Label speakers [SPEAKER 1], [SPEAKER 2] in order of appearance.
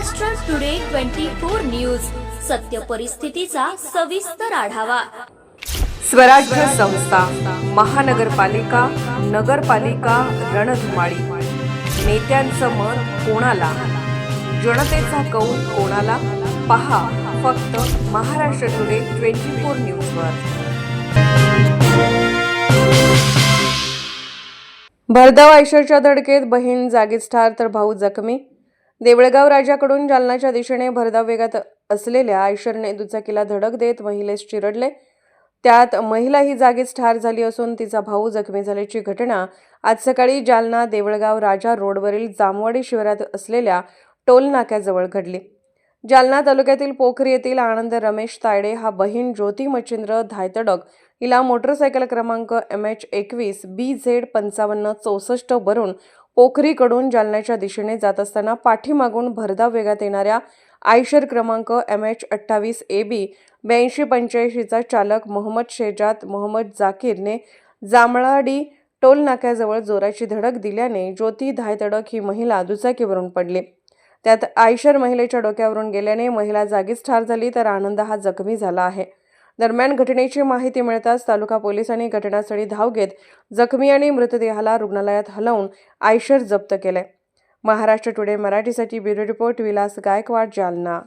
[SPEAKER 1] Maharashtra today 24 news, सत्य परिस्थितीचा सविस्तर आढावा।
[SPEAKER 2] स्वराज्य संस्था, महानगरपालिका, नगरपालिका रणधुमाळी। नेत्यांचं मत कोणाला, जनतेचा कौल कोणाला? पहा फक्त महाराष्ट्र टुडे 24 न्यूजवर। भरधाव आयशरच्या धडकेत बहीण जागीच ठार तर भाऊ जखमी। देवळगाव राजाकडून जालनाच्या दिशेने भरधाव वेगात असलेल्या आयशरने दुचाकीला धडक देत महिलेस चिरडले। त्यात महिला ही जागीच ठार झाली असून तिचा भाऊ जखमी झाल्याची घटना आज सकाळी जालना देवळगाव राजा रोडवरील जामवाडी शिवारात असलेल्या टोल नाक्याजवळ घडली। जालना तालुक्यातील पोखरी येथील आनंद रमेश तायडे हा बहीण ज्योती मच्छिंद्र धायतडक हिला मोटरसायकल क्रमांक MH21 BZ 5564 वरून पोखरीकडून जालन्याच्या दिशेने जात असताना पाठीमागून भरधाव वेगात येणाऱ्या आयशर क्रमांक MH28 AB 8285 चा चालक मोहम्मद शेजात मोहम्मद जाकीरने जामळाडी टोल नाक्याजवळ जोराची धडक दिल्याने ज्योती धायतडक ही महिला दुचाकीवरून पडली। त्यात आयशर महिलेच्या डोक्यावरून गेल्याने महिला जागीच ठार झाली तर आनंद हा जखमी झाला आहे। दरम्यान घटनेची माहिती मिळताच तालुका पोलिसांनी घटनास्थळी धाव घेत जखमी आणि मृतदेहाला रुग्णालयात हलवून आयशर जप्त केले। महाराष्ट्र टुडे मराठीसाठी ब्युरो रिपोर्ट विलास गायकवाड, जालना।